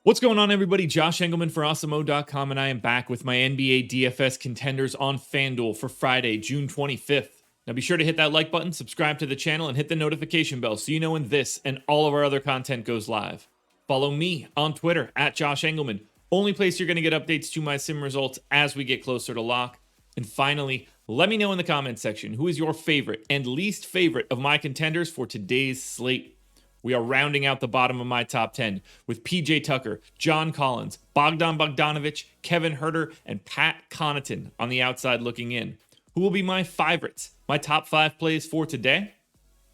What's going on, everybody? Josh Engleman for Awesemo.com, and I am back with my NBA DFS contenders on FanDuel for Friday, June 25th. Now be sure to hit that like button, subscribe to the channel, and hit the notification bell so you know when this and all of our other content goes live. Follow me on Twitter at Josh Engleman, only place you're going to get updates to my sim results as we get closer to lock. And finally, let me know in the comments section who is your favorite and least favorite of my contenders for today's slate. We are rounding out the bottom of my top 10 with PJ Tucker, John Collins, Bogdan Bogdanovic, Kevin Huerter, and Pat Connaughton on the outside looking in. Who will be my favorites? My top 5 plays for today?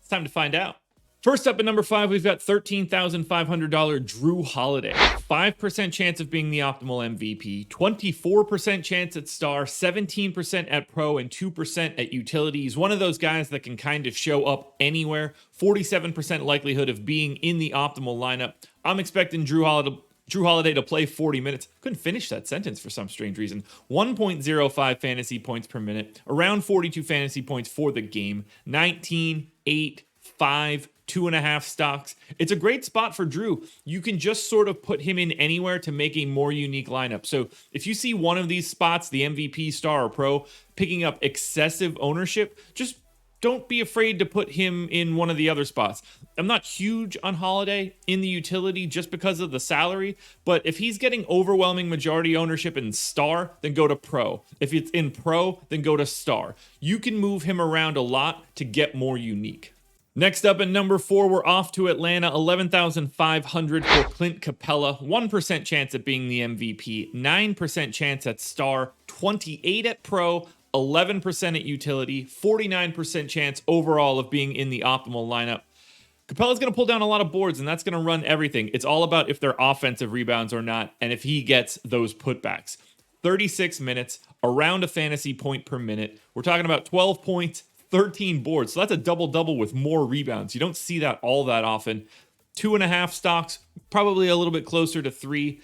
It's time to find out. First up at number 5, we've got $13,500 Jrue Holiday. 5% chance of being the optimal MVP, 24% chance at star, 17% at pro, and 2% at utility. He's one of those guys that can kind of show up anywhere. 47% likelihood of being in the optimal lineup. I'm expecting Jrue Holiday to play 40 minutes. Couldn't finish that sentence for some strange reason. 1.05 fantasy points per minute, around 42 fantasy points for the game, 19, 8, 5, 2.5 stocks. It's a great spot for Jrue. You can just sort of put him in anywhere to make a more unique lineup. So if you see one of these spots, the MVP, star, or pro, picking up excessive ownership, just don't be afraid to put him in one of the other spots. I'm not huge on Holiday in the utility just because of the salary, but if he's getting overwhelming majority ownership in star, then go to pro. If it's in pro, then go to star. You can move him around a lot to get more unique. Next up at number 4, we're off to Atlanta, $11,500 for Clint Capela. 1% chance at being the MVP, 9% chance at star, 28 at pro, 11% at utility, 49% chance overall of being in the optimal lineup. Capela's going to pull down a lot of boards, and that's going to run everything. It's all about if they're offensive rebounds or not, and if he gets those putbacks. 36 minutes, around a fantasy point per minute. We're talking about 12 points, 13 boards. So that's a double-double with more rebounds. You don't see that all that often. 2.5 stocks, probably a little bit closer to 3.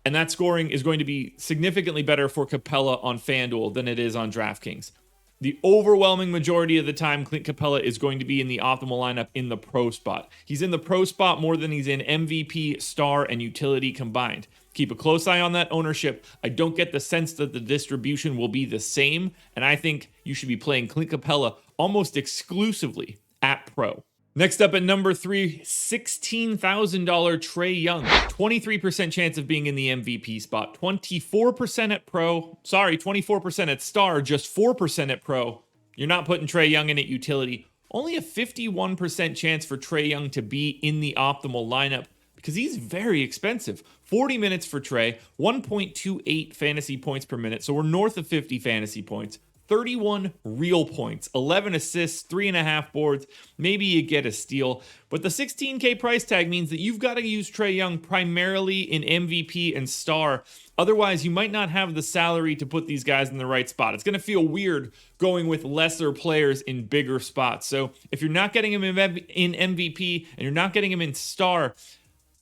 And that scoring is going to be significantly better for Capela on FanDuel than it is on DraftKings. The overwhelming majority of the time, Clint Capela is going to be in the optimal lineup in the pro spot. He's in the pro spot more than he's in MVP, star, and utility combined. Keep a close eye on that ownership. I don't get the sense that the distribution will be the same, and I think you should be playing Clint Capela almost exclusively at pro. Next up at number 3, $16,000 Trey Young. 23% chance of being in the MVP spot. 24% at pro. 24% at star, just 4% at pro. You're not putting Trey Young in at utility. Only a 51% chance for Trey Young to be in the optimal lineup because he's very expensive. 40 minutes for Trey, 1.28 fantasy points per minute, so we're north of 50 fantasy points. 31 real points, 11 assists, 3.5 boards. Maybe you get a steal, but the $16K price tag means that you've got to use Trey Young primarily in MVP and star. Otherwise, you might not have the salary to put these guys in the right spot. It's going to feel weird going with lesser players in bigger spots. So if you're not getting him in MVP and you're not getting him in star,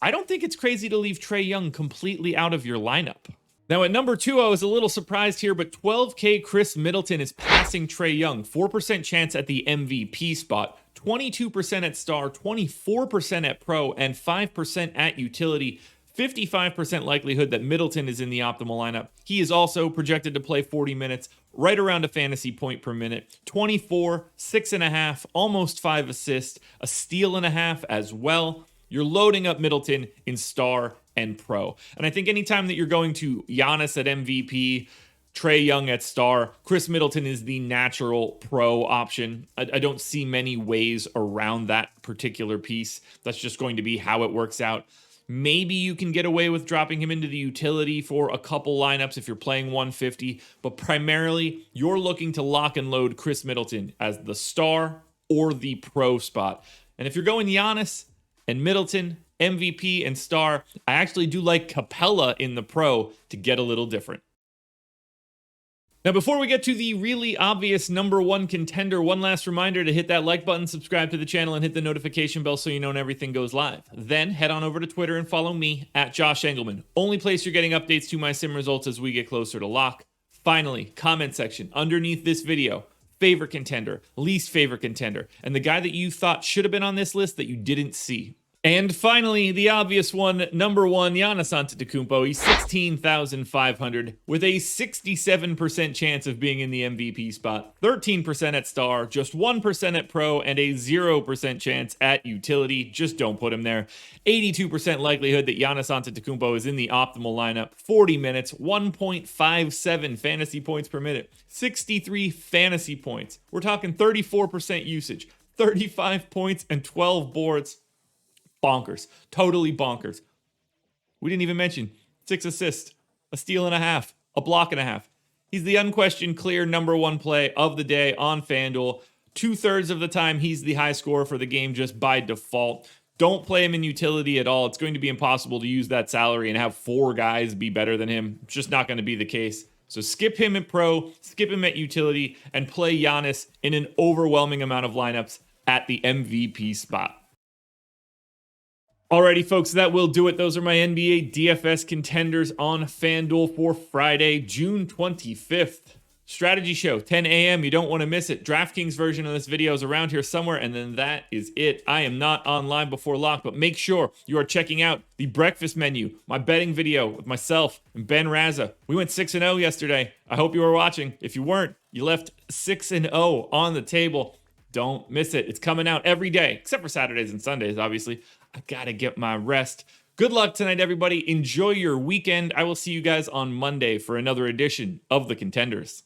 I don't think it's crazy to leave Trey Young completely out of your lineup. Now at number 2, I was a little surprised here, but 12K Chris Middleton is passing Trey Young. 4% chance at the MVP spot, 22% at star, 24% at pro, and 5% at utility. 55% likelihood that Middleton is in the optimal lineup. He is also projected to play 40 minutes, right around a fantasy point per minute. 24, 6.5, almost 5 assists, a steal and a half as well. You're loading up Middleton in star and pro. And I think anytime that you're going to Giannis at MVP, Trey Young at star, Chris Middleton is the natural pro option. I don't see many ways around that particular piece. That's just going to be how it works out. Maybe you can get away with dropping him into the utility for a couple lineups if you're playing 150, but primarily you're looking to lock and load Chris Middleton as the star or the pro spot. And if you're going Giannis and Middleton, MVP and star, I actually do like Capela in the pro to get a little different. Now, before we get to the really obvious number 1 contender, one last reminder to hit that like button, subscribe to the channel, and hit the notification bell so you know when everything goes live. Then head on over to Twitter and follow me at Josh Engleman. Only place you're getting updates to my sim results as we get closer to lock. Finally, comment section underneath this video. Favorite contender, least favorite contender, and the guy that you thought should have been on this list that you didn't see. And finally, the obvious one, number one, Giannis Antetokounmpo. He's 16,500 with a 67% chance of being in the MVP spot, 13% at star, just 1% at pro, and a 0% chance at utility. Just don't put him there. 82% likelihood that Giannis Antetokounmpo is in the optimal lineup. 40 minutes, 1.57 fantasy points per minute, 63 fantasy points. We're talking 34% usage, 35 points, and 12 boards. Bonkers. Totally bonkers. We didn't even mention 6 assists, a steal and a half, a block and a half. He's the unquestioned clear number one play of the day on FanDuel. 2/3 of the time, he's the high scorer for the game just by default. Don't play him in utility at all. It's going to be impossible to use that salary and have 4 guys be better than him. It's just not going to be the case. So skip him at pro, skip him at utility, and play Giannis in an overwhelming amount of lineups at the MVP spot. Alrighty, folks, that will do it. Those are my NBA DFS contenders on FanDuel for Friday, June 25th. Strategy show, 10 a.m. You don't want to miss it. DraftKings version of this video is around here somewhere, and then that is it. I am not online before lock, but make sure you are checking out the breakfast menu, my betting video with myself and Ben Raza. We went 6-0 yesterday. I hope you were watching. If you weren't, you left 6-0 on the table. Don't miss it. It's coming out every day, except for Saturdays and Sundays, obviously. I gotta get my rest. Good luck tonight, everybody. Enjoy your weekend. I will see you guys on Monday for another edition of the Contenders.